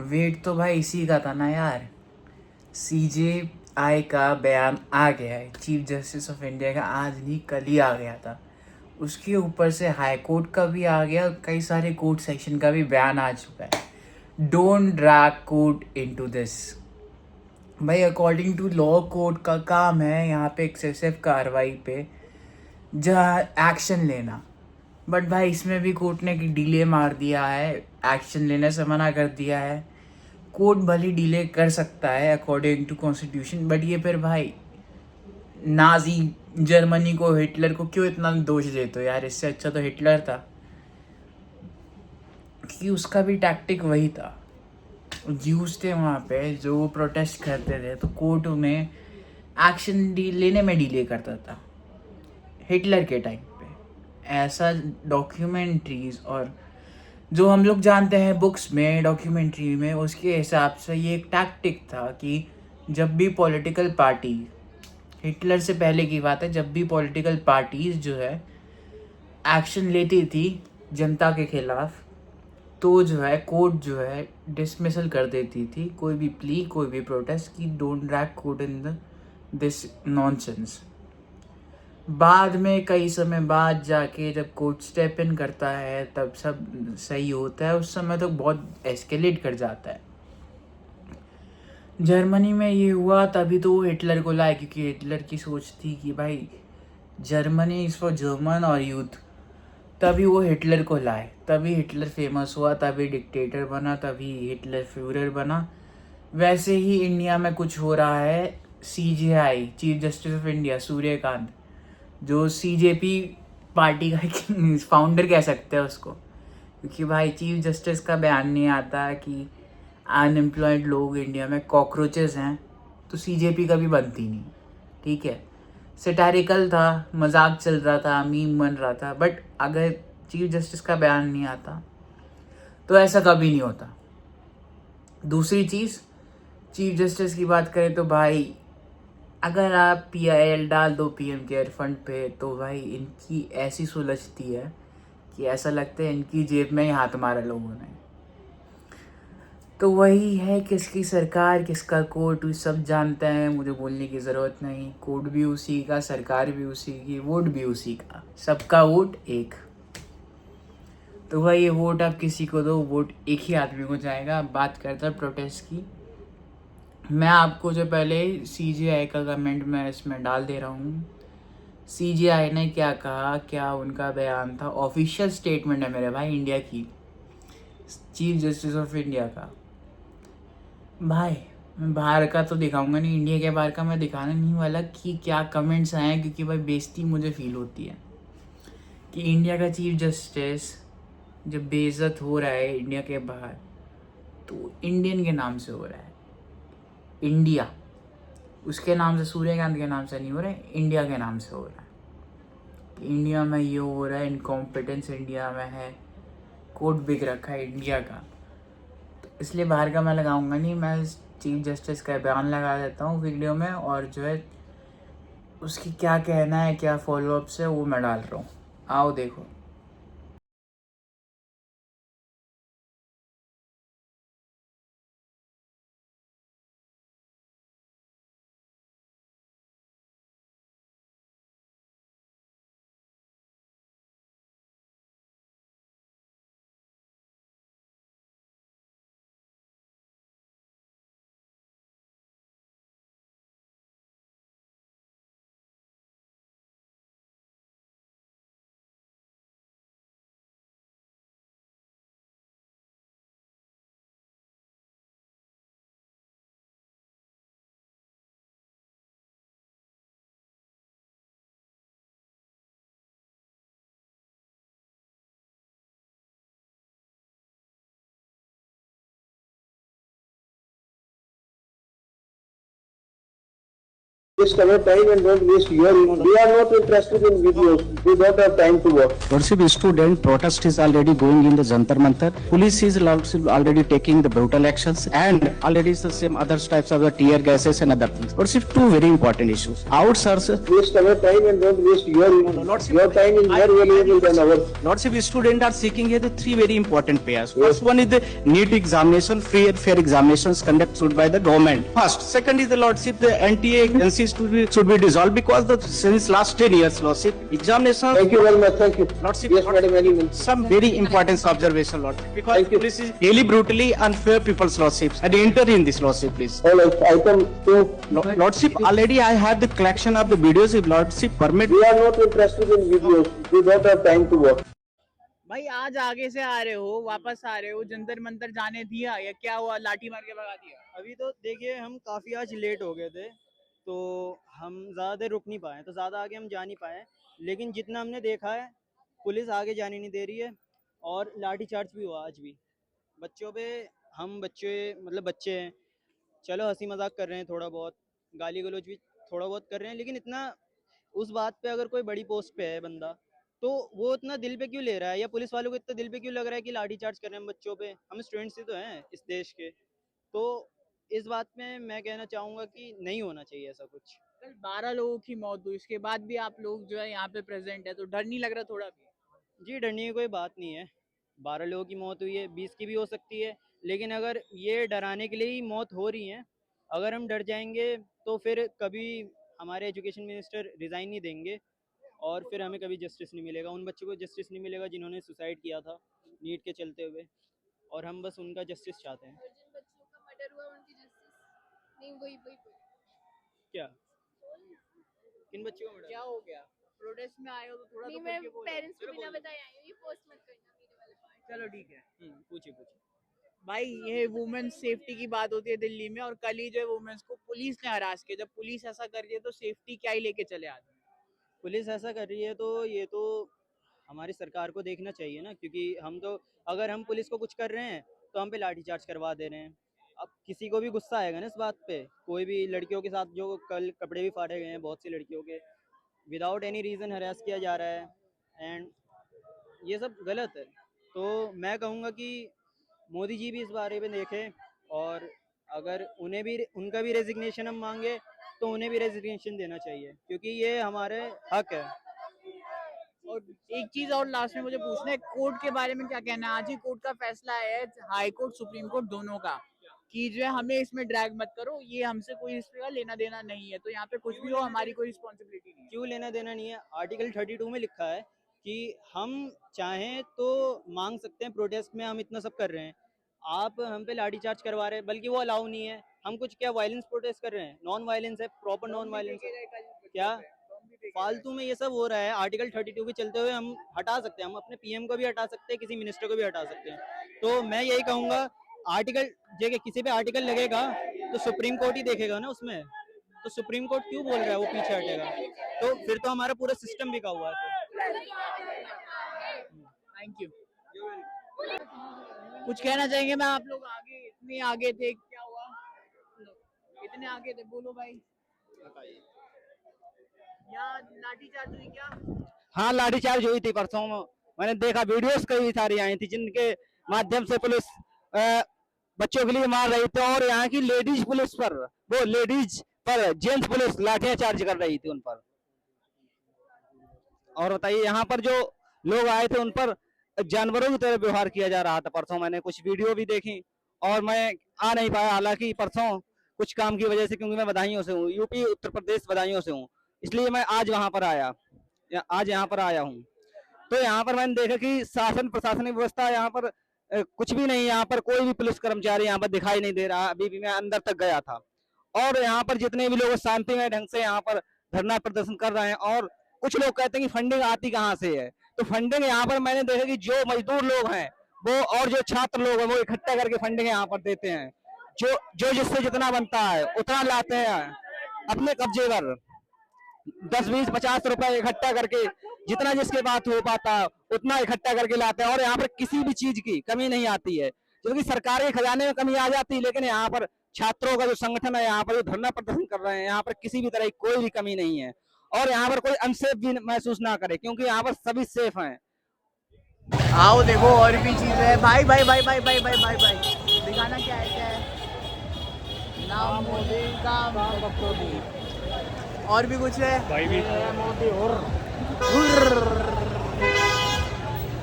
Wait तो भाई इसी का था ना यार। सीजेआई का बयान आ गया है, चीफ जस्टिस ऑफ इंडिया का, आज नहीं कल ही आ गया था। उसके ऊपर से हाई कोर्ट का भी आ गया, कई सारे कोर्ट सेक्शन का भी बयान आ चुका है। Don't drag court into this. भाई अकॉर्डिंग टू लॉ कोर्ट का काम है यहाँ पे एक्सेसिव कार्रवाई पे जहाँ एक्शन लेना। बट भाई इसमें भी कोर्ट ने डिले मार दिया है, एक्शन लेने से मना कर दिया है। कोर्ट भले डिले कर सकता है अकॉर्डिंग टू कॉन्स्टिट्यूशन, बट ये फिर भाई नाजी जर्मनी को, हिटलर को क्यों इतना दोष देते हो यार? इससे अच्छा तो हिटलर था, क्योंकि उसका भी टैक्टिक वही था। ज्यूज थे वहाँ पे जो प्रोटेस्ट करते थे, तो कोर्ट उन्हें एक्शन लेने में डिले करता था हिटलर के टाइम पे। ऐसा डॉक्यूमेंट्रीज और जो हम लोग जानते हैं बुक्स में, डॉक्यूमेंट्री में, उसके हिसाब से ये एक टैक्टिक था कि जब भी पॉलिटिकल पार्टी, हिटलर से पहले की बात है, जब भी पॉलिटिकल पार्टीज जो है एक्शन लेती थी जनता के खिलाफ, तो जो है कोर्ट जो है डिसमिसल कर देती थी कोई भी प्ली, कोई भी प्रोटेस्ट की। Don't drag court in this nonsense. बाद में कई समय बाद जाके जब कोर्ट स्टेप इन करता है तब सब सही होता है, उस समय तो बहुत एस्केलेट कर जाता है। जर्मनी में ये हुआ तभी तो वो हिटलर को लाए, क्योंकि हिटलर की सोच थी कि भाई जर्मनी इज़ फॉर जर्मन और यूथ। तभी वो हिटलर को लाए, तभी हिटलर फेमस हुआ, तभी डिक्टेटर बना, तभी हिटलर फ्यूरर बना। वैसे ही इंडिया में कुछ हो रहा है। CJI, chief justice of India Suryakant, जो सीजेपी पार्टी का फाउंडर कह सकते हैं उसको, क्योंकि भाई चीफ जस्टिस का बयान नहीं आता कि अनएम्प्लॉयड लोग इंडिया में कॉकरोचेस हैं, तो सीजेपी कभी बनती नहीं। ठीक है, सेटारिकल था, मजाक चल रहा था, मीम बन रहा था, बट अगर चीफ जस्टिस का बयान नहीं आता तो ऐसा कभी नहीं होता। दूसरी चीज़, चीफ जस्टिस की बात करें तो भाई अगर आप पीआईएल डाल दो पीएम केयर फंड पे, तो भाई इनकी ऐसी सुलझती है कि ऐसा लगता है इनकी जेब में ही हाथ मारा लोगों ने। तो वही है, किसकी सरकार किसका कोर्ट सब जानते हैं, मुझे बोलने की ज़रूरत नहीं। कोर्ट भी उसी का, सरकार भी उसी की, वोट भी उसी का, सबका वोट एक। तो भाई ये वोट आप किसी को दो, वोट एक ही आदमी को जाएगा। अब बात करते हैं प्रोटेस्ट की। मैं आपको जो पहले सीजेआई का कमेंट मैं इसमें डाल दे रहा हूँ। सीजेआई ने क्या कहा, क्या उनका बयान था, ऑफिशियल स्टेटमेंट है मेरे भाई इंडिया की, चीफ जस्टिस ऑफ इंडिया का। भाई मैं बाहर का तो दिखाऊंगा नहीं, इंडिया के बाहर का मैं दिखाने नहीं वाला कि क्या कमेंट्स आए हैं, क्योंकि भाई बेइज्जती मुझे फील होती है कि इंडिया का चीफ जस्टिस जब बेइज्जत हो रहा है इंडिया के बाहर, तो इंडियन के नाम से हो रहा है। इंडिया उसके नाम से, सूर्यकांत के नाम से नहीं हो रहा है, इंडिया के नाम से हो रहा है। इंडिया में ये हो रहा है, इनकॉम्पिटेंस इंडिया में है, कोर्ट बिक रखा है इंडिया का। तो इसलिए बाहर का मैं लगाऊंगा नहीं, मैं चीफ जस्टिस का बयान लगा देता हूँ वीडियो में, और जो है उसकी क्या कहना है, क्या फॉलोअप्स है, वो मैं डाल रहा हूँ। आओ देखो। waste our time and don't waste your. We are not interested in videos. We don't have time to watch. Lordship, student protest is already going in the Jantar Mantar. Police is Lordship already taking the brutal actions, and already is the same other types of the tear gases and other things. Lordship, two very important issues. Outsource. Waste our time and don't waste your. Lordship, Your time is more valuable than ours. Lordship, students are seeking here the three very important pairs. First one is the NEET examination, free and fair examinations conducted by the government. First, second is the Lordship, the NTA agencies should be dissolved because since last 10 years, Lordship, examination. Thank you very much. Thank you. Lordship, Yes, Madam Animal. some very important observation, Lordship, because Thank you. police is really brutally unfair people's Lordships, and enter in this, Lordship, please. All right. Item 2. Lordship, already I have the collection of the videos. If Lordship permit, We are not interested in videos. We don't have time to watch. भाई आज आगे से आ रहे हो, वापस आ रहे हो, जंतर मंतर जाने दिया या क्या हुआ, लाठी मार के भगा दिया? अभी तो देखिए हम काफ़ी आज लेट हो गए थे, तो हम ज़्यादा देर रुक नहीं पाए, तो ज़्यादा आगे हम जा नहीं पाए। लेकिन जितना हमने देखा है, पुलिस आगे जाने नहीं दे रही है और लाठीचार्ज भी हुआ आज भी बच्चों पे। हम बच्चे मतलब बच्चे हैं, चलो हंसी मजाक कर रहे हैं, थोड़ा बहुत गाली गलौज भी थोड़ा बहुत कर रहे हैं, लेकिन इतना उस बात पे अगर कोई बड़ी पोस्ट पे है बंदा, तो वो इतना दिल पे क्यों ले रहा है, या पुलिस वालों को इतना दिल पे क्यों लग रहा है कि लाठीचार्ज कर रहे हैं हम बच्चों पे? हम स्टूडेंट्स ही तो हैं इस देश के। तो इस बात में मैं कहना चाहूँगा कि नहीं होना चाहिए ऐसा कुछ। कल 12 लोगों की मौत हुई, इसके बाद भी आप लोग जो है यहाँ पे प्रेजेंट है, तो डर नहीं लग रहा थोड़ा भी? जी, डरने की कोई बात नहीं है। 12 लोगों की मौत हुई है, 20 की भी हो सकती है, लेकिन अगर ये डराने के लिए ही मौत हो रही है, अगर हम डर जाएंगे तो फिर कभी हमारे एजुकेशन मिनिस्टर रिज़ाइन नहीं देंगे और फिर हमें कभी जस्टिस नहीं मिलेगा। उन बच्चों को जस्टिस नहीं मिलेगा जिन्होंने सुसाइड किया था नीट के चलते हुए, और हम बस उनका जस्टिस चाहते हैं। और जिन बच्चों का मर्डर हुआ उनकी जस्टिस नहीं, वही क्या किन बच्चों को क्या हो गया? प्रोटेस्ट में आए हो तो थोड़ा नहीं, तो मैं करके बोलो। पेरेंट्स को चलो बिना बोलो। बताए आई हूँ, ये पोस्ट मत करना मेरे वाले पार्ट। चलो ठीक है पूछिए पूछिए। भाई, ये वुमेन सेफ्टी की बात होती है दिल्ली में, और कल ही जो है वुमेन्स को पुलिस ने हरास किया। जब पुलिस ऐसा कर रही है तो सेफ्टी क्या ही लेके चले आदमी? पुलिस ऐसा कर रही है तो ये तो हमारी सरकार को देखना चाहिए ना, क्योंकि हम तो अगर हम पुलिस को कुछ कर रहे हैं तो हम पे लाठीचार्ज करवा दे रहे हैं। अब किसी को भी गुस्सा आएगा ना इस बात पे। कोई भी लड़कियों के साथ जो कल कपड़े भी फाड़े गए हैं बहुत सी लड़कियों के, विदाउट एनी रीज़न हरास किया जा रहा है, एंड ये सब गलत है। तो मैं कहूँगा कि मोदी जी भी इस बारे में देखें, और अगर उन्हें भी उनका भी रेजिग्नेशन हम मांगे तो उन्हें भी रेजिग्नेशन देना चाहिए, क्योंकि ये हमारे हक है। और एक चीज और लास्ट में मुझे पूछना है, कोर्ट के बारे में क्या कहना है? आज ही कोर्ट का फैसला है, हाई कोर्ट सुप्रीम कोर्ट दोनों का, कि जो है हमें इसमें ड्रैग मत करो, ये हमसे कोई इसका लेना देना नहीं है, तो यहाँ पे कुछ भी हो हमारी कोई रिस्पॉन्सिबिलिटी नहीं है। क्यों लेना देना नहीं है? आर्टिकल 32 में लिखा है कि हम चाहें तो मांग सकते हैं, प्रोटेस्ट में हम इतना सब कर रहे हैं, आप हम पे लाठीचार्ज करवा रहे हैं, बल्कि वो अलाउ नहीं है। हम कुछ क्या वायलेंस प्रोटेस्ट कर रहे हैं? नॉन वायलेंस है, प्रॉपर नॉन वायलेंस है। क्या फालतू में ये सब हो रहा है? आर्टिकल 32 के चलते हुए हम हटा सकते हैं, हम अपने पीएम को भी हटा सकते हैं, किसी मिनिस्टर को भी हटा सकते हैं। तो मैं यही कहूँगा, आर्टिकल जगह किसी पे आर्टिकल लगेगा तो सुप्रीम कोर्ट ही देखेगा ना उसमें, तो सुप्रीम कोर्ट क्यों बोल रहा है वो पीछे हटेगा? तो फिर तो हमारा पूरा सिस्टम बिका हुआ है। Thank you. कुछ कहना चाहेंगे? मैं आप लोग आगे, इतने आगे थे, क्या हुआ? इतने आगे थे, बोलो भाई। यहाँ लाठीचार्ज हुई क्या? हाँ, लाठीचार्ज हुई थी परसों। मैंने देखा, वीडियोस कई सारी आई थी जिनके माध्यम से पुलिस बच्चों के लिए मार रही थी, और यहाँ की लेडीज पुलिस पर, वो लेडीज पर जेंट्स पुलिस लाठीचार्ज कर रही थी उन पर। और बताइए, यहाँ पर जो लोग आए थे उन पर जानवरों की तरह व्यवहार किया जा रहा था। परसों मैंने कुछ वीडियो भी देखी, और मैं आ नहीं पाया हालांकि परसों कुछ काम की वजह से, क्योंकि मैं बदायूं से हूँ, यूपी उत्तर प्रदेश बदायूं से हूँ, इसलिए मैं आज वहां पर आया, आज यहाँ पर आया हूँ। तो यहाँ पर मैंने देखा कि शासन प्रशासनिक व्यवस्था यहाँ पर कुछ भी नहीं, यहाँ पर कोई भी पुलिस कर्मचारी यहाँ पर दिखाई नहीं दे रहा। अभी भी मैं अंदर तक गया था, और यहाँ पर जितने भी लोग शांतिमय ढंग से यहाँ पर धरना प्रदर्शन कर रहे हैं। और कुछ लोग कहते हैं कि फंडिंग आती कहाँ से है, तो फंडिंग यहाँ पर मैंने देखा कि जो मजदूर लोग हैं वो, और जो छात्र लोग हैं वो इकट्ठा करके फंडिंग यहाँ पर देते हैं। जो जिससे जितना बनता है उतना लाते हैं अपने कब्जे पर, 10, 20, 50 रुपए इकट्ठा करके, जितना जिसके पास हो पाता उतना इकट्ठा करके लाते हैं, और यहाँ पर किसी भी चीज की कमी नहीं आती है। क्योंकि सरकार के खजाने में कमी आ जाती, लेकिन यहाँ पर छात्रों का जो संगठन है, यहाँ पर जो धरना प्रदर्शन कर रहे हैं, यहाँ पर किसी भी तरह की कोई भी कमी नहीं है और यहाँ पर कोई अनसेफ भी महसूस ना करे, क्योंकि यहाँ पर सभी सेफ हैं। आओ देखो और भी चीजें हैं। भाई भाई भाई भाई भाई भाई भाई भाई दिखाना क्या है, क्या है नाम मोदी का और भी कुछ है। भाई भी हुर्र।